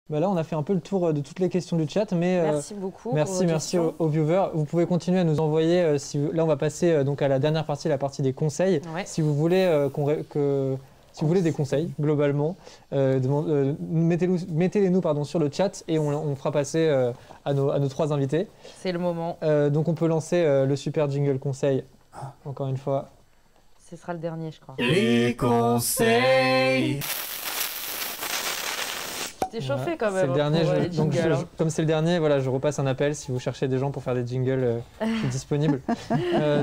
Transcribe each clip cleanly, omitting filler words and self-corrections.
Bah là, on a fait un peu le tour de toutes les questions du chat, mais Merci beaucoup. merci aux viewers. Vous pouvez continuer à nous envoyer. Là, on va passer donc à la dernière partie, la partie des conseils. Ouais. Si vous voulez si vous voulez des conseils globalement, mettez-les nous sur le chat et on fera passer à nos trois invités. C'est le moment. Donc on peut lancer le super jingle conseil. Encore une fois. Ce sera le dernier, je crois. Les conseils. T'es chauffé quand même. C'est le dernier. pour, les Donc jingles, hein. comme c'est le dernier, voilà, je repasse un appel. Si vous cherchez des gens pour faire des jingles, je suis disponible.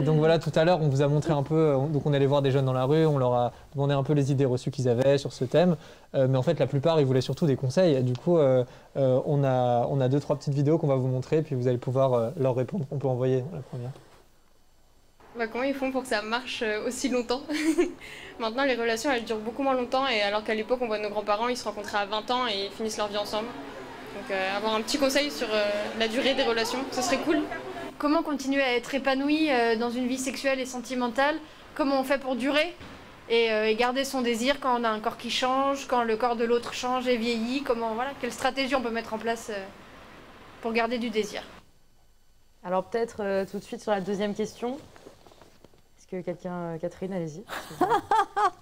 Donc voilà, tout à l'heure, on vous a montré un peu. Donc on allait voir des jeunes dans la rue, on leur a demandé un peu les idées reçues qu'ils avaient sur ce thème. Mais en fait, la plupart, ils voulaient surtout des conseils. Et du coup, on a 2-3 petites vidéos qu'on va vous montrer, puis vous allez pouvoir leur répondre. On peut envoyer la première. Comment ils font pour que ça marche aussi longtemps? Maintenant, les relations, elles durent beaucoup moins longtemps, et alors qu'à l'époque, on voit nos grands-parents, ils se rencontraient à 20 ans et ils finissent leur vie ensemble. Donc avoir un petit conseil sur la durée des relations, ce serait cool. Comment continuer à être épanoui dans une vie sexuelle et sentimentale? Comment on fait pour durer et garder son désir quand on a un corps qui change, quand le corps de l'autre change et vieillit? Quelle stratégie on peut mettre en place pour garder du désir? Alors peut-être tout de suite sur la deuxième question. Est-ce que quelqu'un, Catherine, allez-y.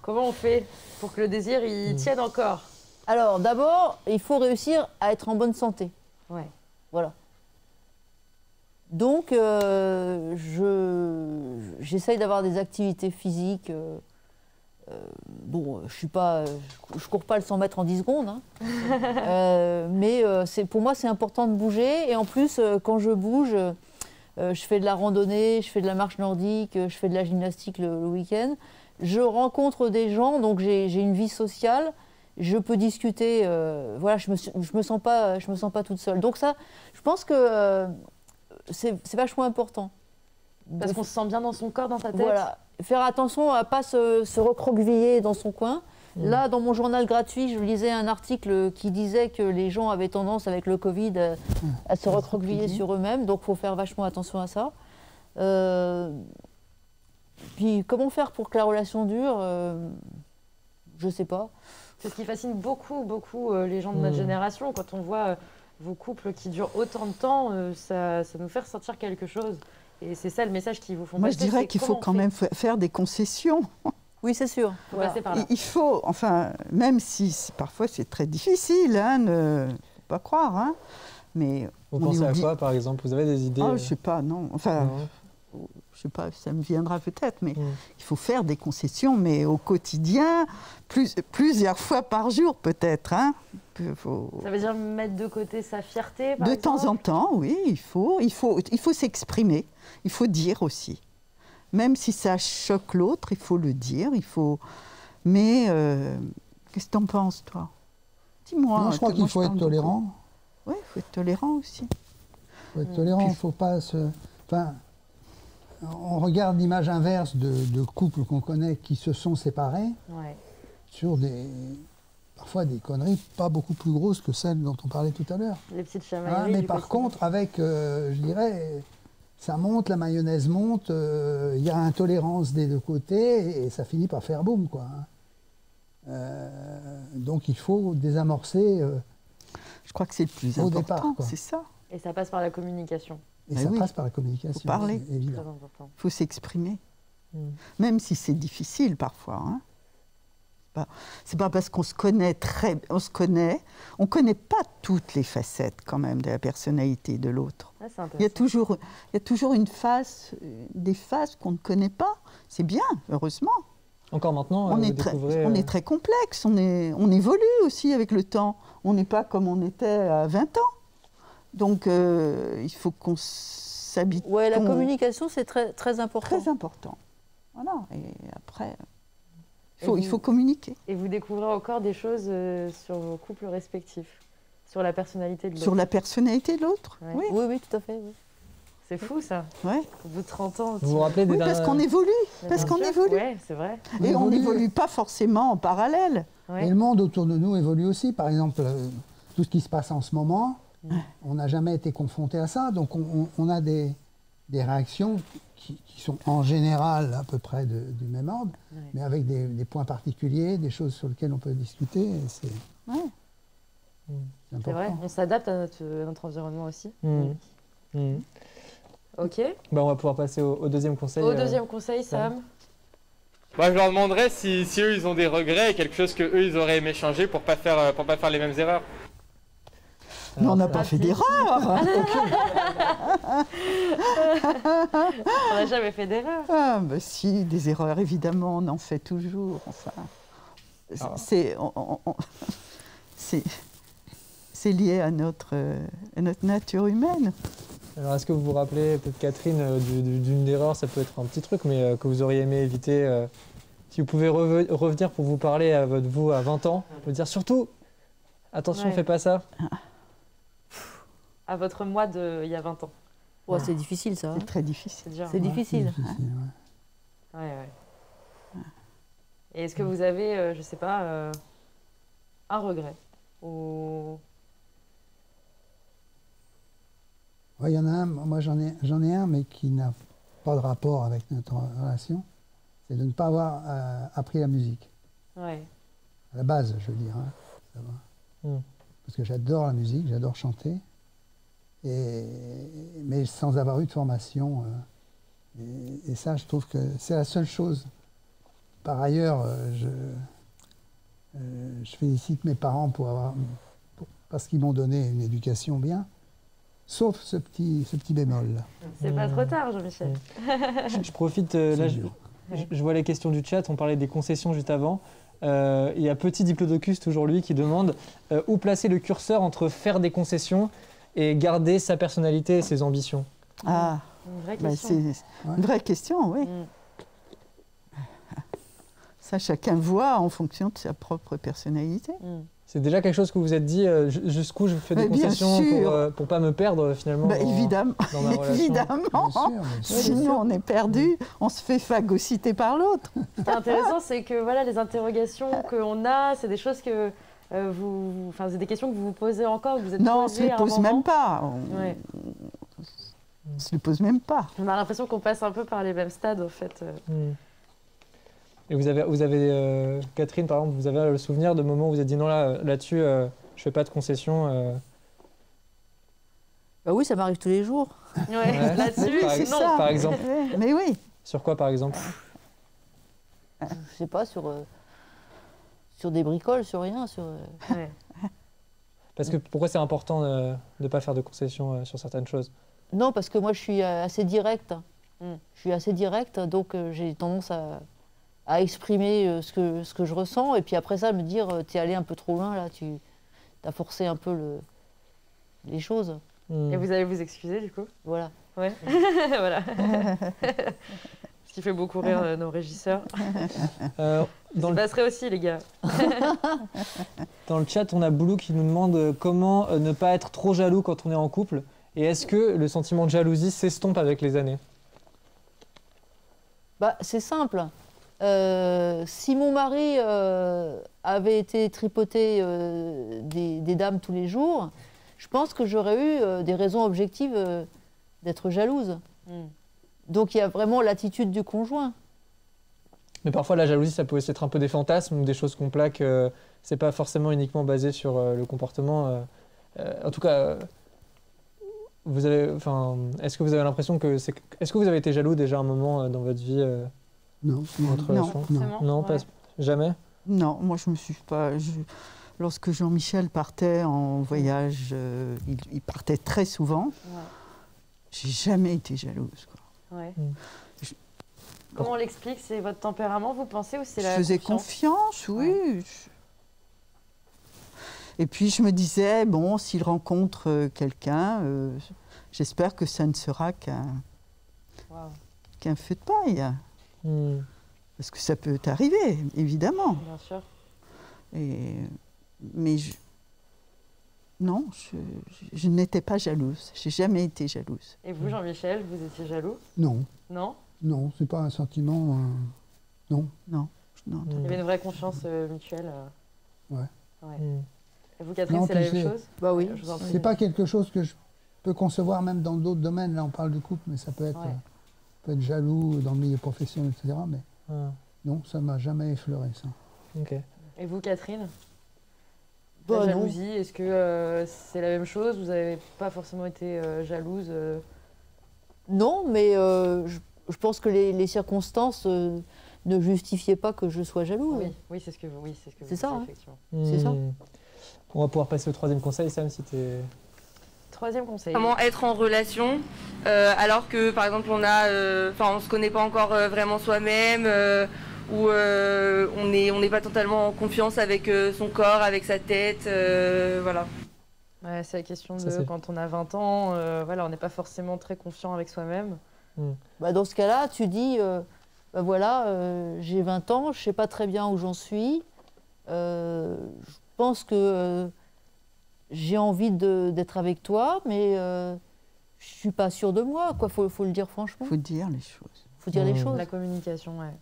Comment on fait pour que le désir il tienne encore? Alors d'abord, il faut réussir à être en bonne santé. Ouais. Voilà. Donc j'essaye d'avoir des activités physiques. Bon, je cours pas le 100 mètres en 10 secondes, hein. Mais pour moi c'est important de bouger. Et en plus, quand je bouge, je fais de la randonnée, je fais de la marche nordique, je fais de la gymnastique le week-end. Je rencontre des gens, donc j'ai une vie sociale. Je peux discuter. Voilà, je me sens pas toute seule. Donc ça, je pense que c'est vachement important. Parce qu'on se sent bien dans son corps, dans sa tête. Voilà, faire attention à pas se recroqueviller dans son coin. Là, dans mon journal gratuit, je lisais un article qui disait que les gens avaient tendance, avec le Covid, à se recroqueviller sur eux-mêmes. Donc, il faut faire vachement attention à ça. Puis, comment faire pour que la relation dure? Je sais pas. C'est ce qui fascine beaucoup les gens de notre génération. Quand on voit vos couples qui durent autant de temps, ça nous fait ressentir quelque chose. Et c'est ça le message qu'ils vous font passer. Moi, je dirais qu'il faut quand même faire des concessions. Oui, c'est sûr. Faut passer par là. Il faut, enfin, même si parfois c'est très difficile, hein, ne pas croire, hein, mais... Vous pensez à quoi, par exemple? Vous avez des idées? Je sais pas, non. Enfin, je sais pas, ça me viendra peut-être, mais il faut faire des concessions, mais au quotidien, plusieurs fois par jour peut-être, hein. Ça veut dire mettre de côté sa fierté, par de exemple? temps en temps, oui, il faut s'exprimer, il faut dire aussi. Même si ça choque l'autre, il faut le dire, Mais qu'est-ce que tu en penses, toi? Dis-moi. Je crois qu'il faut être tolérant. Oui, il faut être tolérant aussi. Il faut être tolérant, il ne faut pas se... Enfin, on regarde l'image inverse de couples qu'on connaît qui se sont séparés sur parfois des conneries pas beaucoup plus grosses que celles dont on parlait tout à l'heure. Les petites chamailleries. Mais par contre, avec, je dirais... Ça monte, la mayonnaise monte, il y a intolérance des deux côtés et ça finit par faire boum, quoi. Donc il faut désamorcer. Je crois que c'est le plus important, c'est ça. Et ça passe par la communication. Et ça passe par la communication. Il faut parler, évidemment. Il faut s'exprimer, même si c'est difficile parfois, hein. C'est pas parce qu'on se connaît on connaît pas toutes les facettes quand même de la personnalité de l'autre. Il y a toujours des faces qu'on ne connaît pas. C'est bien, heureusement. Encore maintenant, on est très complexe, on évolue aussi avec le temps. On n'est pas comme on était à 20 ans. Donc il faut qu'on s'habitue. Ouais, la communication, c'est très, très important. Très important. Voilà, et après... Il faut communiquer. Et vous découvrez encore des choses sur vos couples respectifs, sur la personnalité de l'autre. Sur la personnalité de l'autre, oui. Oui, tout à fait. Oui. C'est fou, ça. Ouais. Au bout de 30 ans. Vous vous rappelez des parce qu'on évolue. Parce qu'on évolue. Oui, c'est vrai. Et on n'évolue pas forcément en parallèle. Et le monde autour de nous évolue aussi. Par exemple, tout ce qui se passe en ce moment, on n'a jamais été confronté à ça. Donc on a des réactions qui sont en général à peu près du même ordre, mais avec des points particuliers, des choses sur lesquelles on peut discuter. C'est vrai, on s'adapte à notre environnement aussi. Ok. On va pouvoir passer au deuxième conseil. Au deuxième conseil, Sam. Moi, je leur demanderais si eux, ils ont des regrets et quelque chose que eux, ils auraient aimé changer pour pas faire les mêmes erreurs. Mais on n'a pas fait d'erreur. On n'a jamais fait d'erreur. Ah, bah si, des erreurs, évidemment, on en fait toujours. Enfin, c'est lié à notre nature humaine. Alors, est-ce que vous vous rappelez, peut-être Catherine, d'une erreur, ça peut être un petit truc, mais que vous auriez aimé éviter si vous pouvez revenir pour vous parler à vous à 20 ans, vous dire surtout, attention, fais pas ça. À votre moi il y a 20 ans. Ouais, c'est difficile ça. C'est très difficile. C'est difficile. Ouais. Et est-ce que vous avez, je sais pas, un regret ou... Il y en a un, moi j'en ai un, mais qui n'a pas de rapport avec notre relation. C'est de ne pas avoir appris la musique. Ouais. À la base, je veux dire. Hein, ça va. Parce que j'adore la musique, j'adore chanter. Mais sans avoir eu de formation. Et ça, je trouve que c'est la seule chose. Par ailleurs, je félicite mes parents parce qu'ils m'ont donné une éducation bien. Sauf ce petit bémol-là. C'est pas trop tard, Jean-Michel. Je profite, là, je vois les questions du chat, on parlait des concessions juste avant. Il y a Petit Diplodocus, toujours lui, qui demande où placer le curseur entre faire des concessions et garder sa personnalité et ses ambitions. Ah, une vraie question. C'est une vraie question, oui. Ça, chacun voit en fonction de sa propre personnalité. C'est déjà quelque chose que vous vous êtes dit, jusqu'où je fais des concessions pour pas me perdre finalement évidemment, dans ma relation. Évidemment, sinon on est perdu, on se fait phagocyter par l'autre. Ce qui est intéressant, c'est que voilà, les interrogations qu'on a, c'est des choses que c'est des questions que vous vous posez encore, que vous êtes non, on ne se les pose même pas. On ne se les pose même pas. On a l'impression qu'on passe un peu par les mêmes stades en fait. Et vous avez Catherine, par exemple, vous avez le souvenir de moments où vous avez dit non, là-dessus, je fais pas de concession. Bah oui, ça m'arrive tous les jours. Ouais. Là-dessus, non. Par exemple. Mais oui. Sur quoi, par exemple? Je sais pas, sur des bricoles, sur rien. Parce que pourquoi c'est important de ne pas faire de concessions sur certaines choses? Non, parce que moi, je suis assez directe. Je suis assez directe, donc j'ai tendance à exprimer ce que je ressens, et puis après ça, me dire, t'es allé un peu trop loin, là, t'as forcé un peu les choses. Et vous allez vous excuser, du coup? Voilà. Ouais. Voilà. Ce qui fait beaucoup rire nos régisseurs. Ça passerait aussi, les gars. Dans le chat, on a Boulou qui nous demande comment ne pas être trop jaloux quand on est en couple, et est-ce que le sentiment de jalousie s'estompe avec les années? Bah, c'est simple. Si mon mari avait été tripoté des dames tous les jours, je pense que j'aurais eu des raisons objectives d'être jalouse. Donc il y a vraiment l'attitude du conjoint. Mais parfois la jalousie, ça peut aussi être un peu des fantasmes ou des choses qu'on plaque. C'est pas forcément uniquement basé sur le comportement. En tout cas, est-ce que vous avez l'impression que est-ce que vous avez été jaloux déjà un moment dans votre vie? Non. Non, pas jamais. Non, moi je me suis pas. Lorsque Jean-Michel partait en voyage, il partait très souvent. J'ai jamais été jalouse. Ouais. Comment on l'explique? C'est votre tempérament, vous pensez, ou c'est la confiance? Je faisais confiance, oui. Et puis je me disais, bon, s'il rencontre quelqu'un, j'espère que ça ne sera qu'un feu de paille. Parce que ça peut arriver, évidemment. Bien sûr. Mais non, je n'étais pas jalouse. J'ai jamais été jalouse. Et vous, Jean-Michel, vous étiez jaloux? Non. Non? Non, c'est pas un sentiment. Non. Non. Il y avait une vraie confiance mutuelle. Ouais. Et vous, Catherine, c'est la même chose? Bah oui. C'est pas quelque chose que je peux concevoir même dans d'autres domaines. Là, on parle de couple, mais ça peut être. Peut être jaloux dans le milieu professionnel, etc. Mais non, ça m'a jamais effleuré, ça. Ok. Et vous, Catherine? Bah, La non. jalousie, est-ce que c'est la même chose? Vous n'avez pas forcément été jalouse Non, mais je pense que les circonstances ne justifiaient pas que je sois jalouse. Oui, c'est ce que vous C'est ça, disiez, hein. effectivement. C'est ça. On va pouvoir passer au troisième conseil, Sam, si t'es... Troisième conseil. Comment être en relation alors que par exemple on se connaît pas encore vraiment soi-même ou on n'est pas totalement en confiance avec son corps, avec sa tête, voilà. Ouais, c'est la question Ça, de c'est- quand on a 20 ans, voilà, on n'est pas forcément très confiant avec soi-même. Bah, dans ce cas-là, tu dis, bah voilà, j'ai 20 ans, je ne sais pas très bien où j'en suis. Je pense que j'ai envie d'être avec toi, mais je ne suis pas sûre de moi. Faut le dire franchement. Il faut dire les choses. Faut dire les choses. La communication, ouais.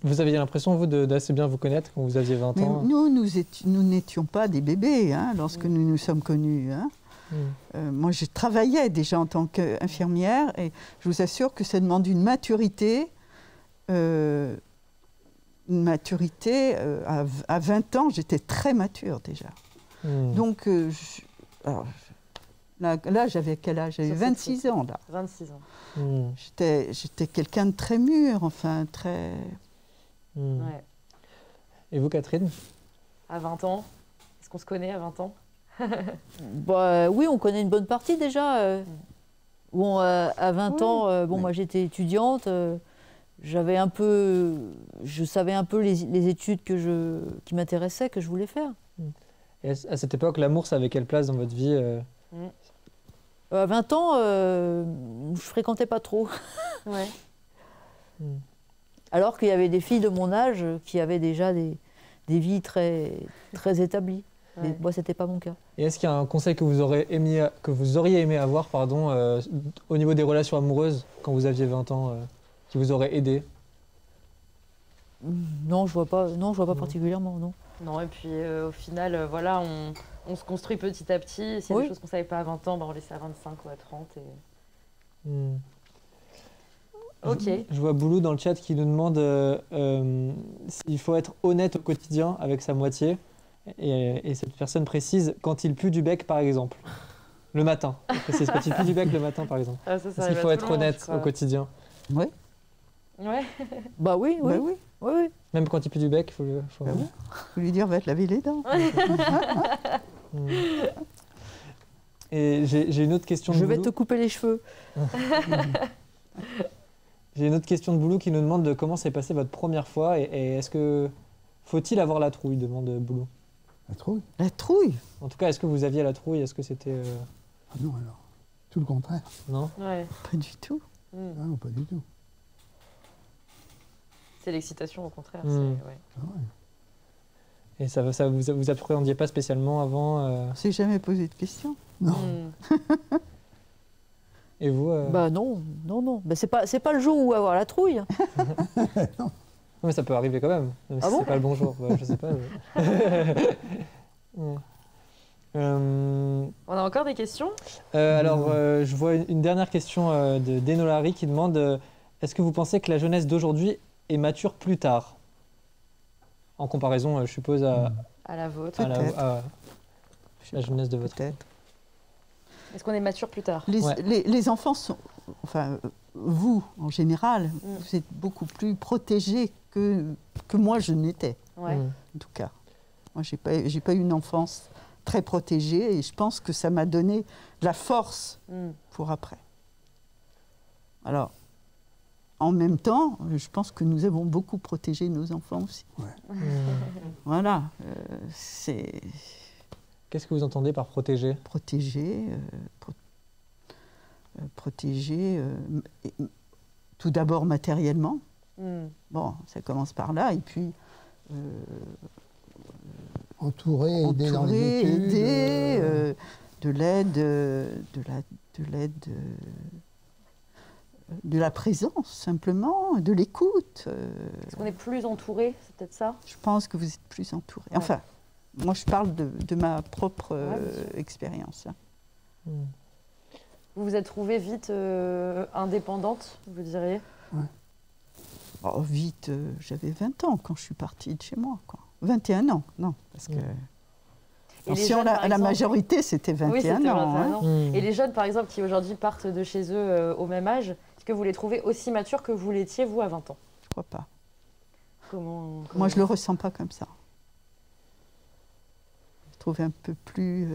Vous aviez l'impression, vous, d'assez bien vous connaître quand vous aviez 20 Mais ans? nous n'étions pas des bébés hein, lorsque nous nous sommes connus. Hein. Moi, je travaillais déjà en tant qu'infirmière et je vous assure que ça demande une maturité. À 20 ans, j'étais très mature déjà. Donc, là, j'avais quel âge? J'avais 26 ans, là. 26 ans. J'étais quelqu'un de très mûr, enfin, très... Ouais. Et vous, Catherine? À 20 ans, est-ce qu'on se connaît à 20 ans? Bah, oui, on connaît une bonne partie déjà. Bon, à 20 ans, moi j'étais étudiante, je savais un peu les études qui m'intéressaient, que je voulais faire. Et à cette époque, l'amour, ça avait quelle place dans votre vie? À 20 ans, je fréquentais pas trop. Ouais. Alors qu'il y avait des filles de mon âge qui avaient déjà des vies très, très établies. Mais moi, c'était pas mon cas. Et est-ce qu'il y a un conseil que vous auriez aimé avoir au niveau des relations amoureuses quand vous aviez 20 ans, qui vous aurait aidé? Non, je vois pas particulièrement, non. Non, et puis au final, voilà, on se construit petit à petit. S'il y a des choses qu'on ne savait pas à 20 ans, on laisse à 25 ou à 30. Ok. Je vois Boulou dans le chat qui nous demande s'il faut être honnête au quotidien avec sa moitié. Et cette personne précise quand il pue du bec, par exemple. Le matin. C'est quand il pue du bec le matin, par exemple. Ah, ça Est-ce qu'il faut être honnête au quotidien? Oui. Ouais. Bah oui. Oui. Même quand il pue du bec, il faut... Bah oui. Faut lui dire, va te laver les dents. Et j'ai une autre question de Je vais Boulou. te couper les cheveux. J'ai une autre question de Boulou qui nous demande comment s'est passée votre première fois et est-ce que faut-il avoir la trouille, demande Boulou. La trouille? La trouille? En tout cas, est-ce que vous aviez la trouille? Est-ce que c'était... Ah non, alors. Tout le contraire. Non? Ouais. Pas du tout. Ah non, pas du tout. C'est l'excitation, au contraire. Mm. Ouais. Ah ouais. Et ça vous appréhendiez pas spécialement avant On s'est jamais posé de questions. Non. Et vous Bah non. Bah, c'est pas le jour où avoir la trouille. Non, mais ça peut arriver quand même. Même si bon c'est pas le bon jour. Bah, je sais pas. Ouais. On a encore des questions? Alors, je vois une dernière question de Denolari qui demande est-ce que vous pensez que la jeunesse d'aujourd'hui est mature plus tard? En comparaison, je suppose, à la vôtre. à la jeunesse de votre. Peut-être. Est-ce qu'on est mature plus tard? Les enfants sont... Enfin, vous, en général, vous êtes beaucoup plus protégés que moi, je n'étais. Ouais. En tout cas. Moi, j'ai pas eu une enfance très protégée et je pense que ça m'a donné de la force pour après. Alors, en même temps, je pense que nous avons beaucoup protégé nos enfants aussi. Ouais. Voilà. Qu'est-ce que vous entendez par protéger? Protéger, tout d'abord matériellement. Bon, ça commence par là, et puis... Entourer, aider dans les études. De l'aide, de la présence, simplement, de l'écoute. Est-ce qu'on est plus entouré? C'est peut-être ça? Je pense que vous êtes plus entouré. Enfin, moi, je parle de ma propre expérience. Vous vous êtes trouvée vite indépendante, vous diriez? Ouais. Oh, vite, j'avais 20 ans quand je suis partie de chez moi. Quoi. 21 ans, non, parce que Et les si jeunes, par la exemple- majorité, c'était 21 Oui, c'était ans. 21 hein. ans. Et les jeunes, par exemple, qui aujourd'hui partent de chez eux au même âge, est-ce que vous les trouvez aussi matures que vous l'étiez, vous, à 20 ans? Je crois pas. Comment Je le ressens pas comme ça. Je trouve un peu plus...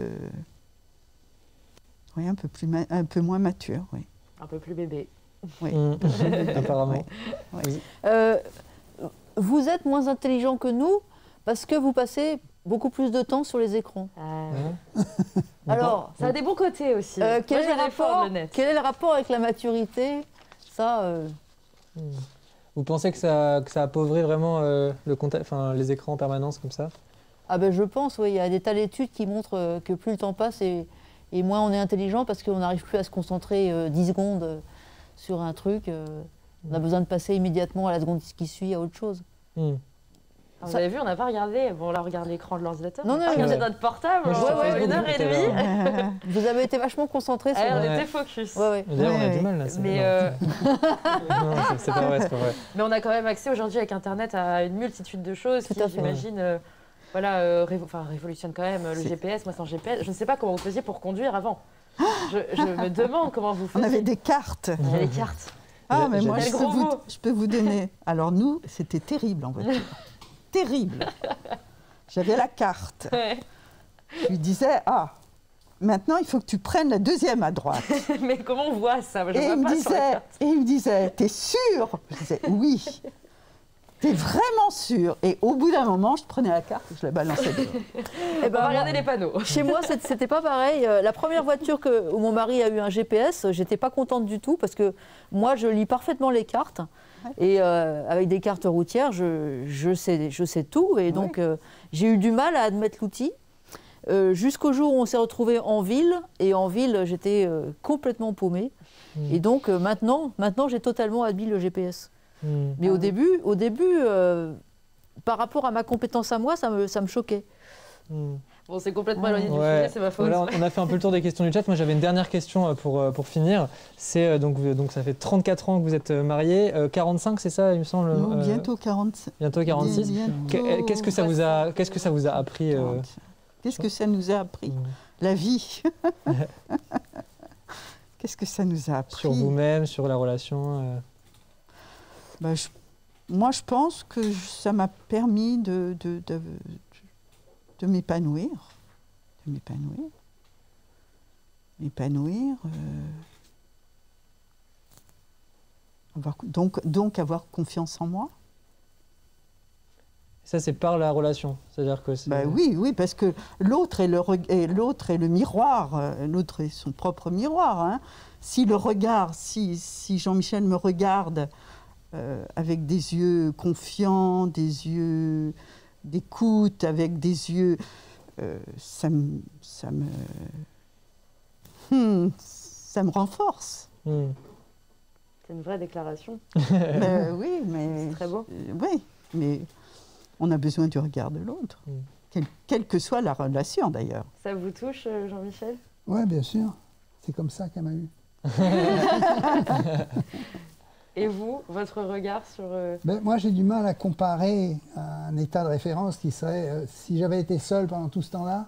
oui, un peu moins mature, oui. Un peu plus bébé. Oui. Apparemment. Oui. Oui. Vous êtes moins intelligent que nous parce que vous passez beaucoup plus de temps sur les écrans. Alors, ça a des bons côtés aussi. quel est le rapport avec la maturité? Ça, Vous pensez que ça appauvrit vraiment les écrans en permanence comme ça? Ah ben je pense, oui. Il y a des tas d'études qui montrent que plus le temps passe et moins on est intelligent parce qu'on n'arrive plus à se concentrer 10 secondes sur un truc. On a besoin de passer immédiatement à la seconde qui suit à autre chose. Vous avez vu, on n'a pas regardé. Bon, là, on regarde l'écran de l'ordinateur. Non, non, c'est notre portable. Moi, je suis sur Facebook 1h30. Vous avez été vachement concentrés sur... On était focus. Ouais. D'ailleurs, on a du mal là. Non, c'est pas vrai, c'est pas vrai. Mais on a quand même accès aujourd'hui avec Internet à une multitude de choses qui, j'imagine, révolutionnent quand même le GPS. Moi, sans GPS, je ne sais pas comment vous faisiez pour conduire avant. Je me demande comment vous faisiez. On avait des cartes. Il y avait des cartes. Ah, mais moi, je peux vous donner. Alors nous, c'était terrible en voiture. Terrible. J'avais la carte. Ouais. Je lui disais, maintenant, il faut que tu prennes la deuxième à droite. Mais comment on voit ça? Et il me disait, t'es sûr? Je disais, oui. T'es vraiment sûr? Et au bout d'un moment, je prenais la carte et je la balançais dehors. Et ben, regardez les panneaux. Chez moi, c'était pas pareil. La première voiture où mon mari a eu un GPS, j'étais pas contente du tout parce que moi, je lis parfaitement les cartes. Et avec des cartes routières, je sais tout. Et donc, j'ai eu du mal à admettre l'outil. Jusqu'au jour où on s'est retrouvés en ville. Et en ville, j'étais complètement paumée. Et donc, maintenant j'ai totalement admis le GPS. Mais au début, par rapport à ma compétence à moi, ça me choquait. Bon, c'est complètement éloigné du sujet, c'est ma faute. Voilà, on a fait un peu le tour des questions du chat. Moi, j'avais une dernière question pour finir. C'est donc ça fait 34 ans que vous êtes mariés. 45, c'est ça, il me semble. Non, bientôt 45. Bientôt 46. Qu'est-ce que ça vous a appris Qu'est-ce que ça nous a appris? La vie. Qu'est-ce que ça nous a appris? Sur vous-même, sur la relation Moi, je pense que ça m'a permis de m'épanouir. Donc avoir confiance en moi. Ça, c'est par la relation. C'est-à-dire que oui, parce que l'autre est le miroir, l'autre est son propre miroir. Hein. Si Jean-Michel me regarde avec des yeux confiants, des yeux d'écoute, avec des yeux... ça me renforce. C'est une vraie déclaration. Oui, mais... C'est très beau. Oui, mais on a besoin du regard de l'autre, quelle que soit la relation d'ailleurs. Ça vous touche, Jean-Michel? Oui, bien sûr. C'est comme ça qu'elle m'a eu. Et vous, votre regard sur... Moi, j'ai du mal à comparer un état de référence qui serait, si j'avais été seul pendant tout ce temps-là,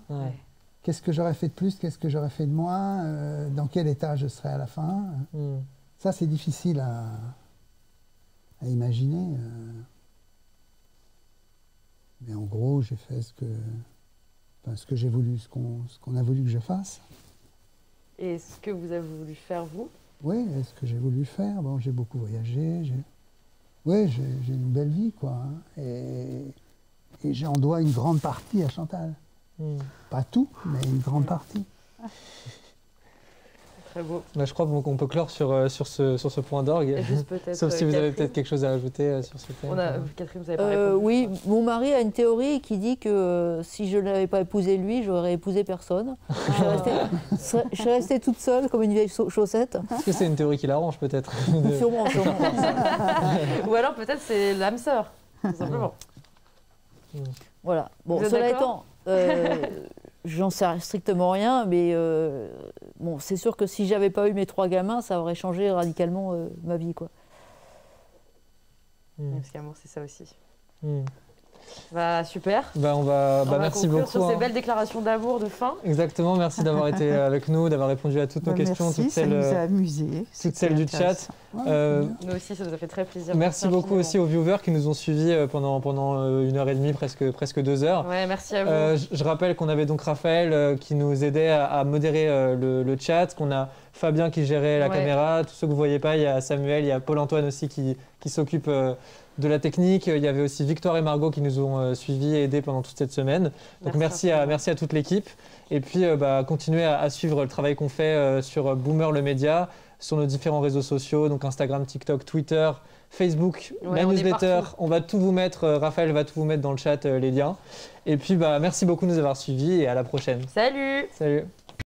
qu'est-ce que j'aurais fait de plus, qu'est-ce que j'aurais fait de moins, dans quel état je serais à la fin. Ça, c'est difficile à imaginer. Mais en gros, j'ai fait ce que j'ai voulu, ce qu'on a voulu que je fasse. Et ce que vous avez voulu faire, vous? Oui, ce que j'ai voulu faire. Bon, j'ai beaucoup voyagé. J'ai une belle vie, quoi. Hein. Et j'en dois une grande partie à Chantal. Pas tout, mais une grande partie. Très beau. Je crois qu'on peut clore sur ce point d'orgue. Sauf si vous avez peut-être quelque chose à ajouter sur ce thème. Catherine, vous avez pas répondu. Oui, mon mari a une théorie qui dit que si je n'avais pas épousé lui, j'aurais épousé personne. Je serais restée toute seule comme une vieille chaussette. Est-ce que c'est une théorie qui l'arrange peut-être? Sûrement. Ou alors peut-être c'est l'âme sœur, tout simplement. Voilà. Bon, cela étant... j'en sais strictement rien, mais bon, c'est sûr que si j'avais pas eu mes 3 gamins, ça aurait changé radicalement ma vie, quoi. Parce qu'amour, c'est ça aussi. Super. On va merci beaucoup. Sur ces belles déclarations d'amour de fin. Exactement, merci d'avoir été avec nous, d'avoir répondu à toutes nos questions. Merci, ça nous a amusés. Toutes celles du chat. Nous aussi, ça nous a fait très plaisir. Merci beaucoup aussi aux viewers qui nous ont suivis pendant 1h30, presque 2 heures. Ouais, merci à vous. Je rappelle qu'on avait donc Raphaël qui nous aidait à modérer le chat, qu'on a Fabien qui gérait la caméra, tous ceux que vous ne voyez pas, il y a Samuel, il y a Paul-Antoine aussi qui s'occupe de la technique. Il y avait aussi Victoire et Margot qui nous ont suivis et aidés pendant toute cette semaine. Donc merci à toute l'équipe. Et puis continuez à suivre le travail qu'on fait sur Boomer le média, sur nos différents réseaux sociaux, donc Instagram, TikTok, Twitter, Facebook, la newsletter. On va tout vous mettre, Raphaël va tout vous mettre dans le chat les liens. Et puis merci beaucoup de nous avoir suivis et à la prochaine. Salut. Salut.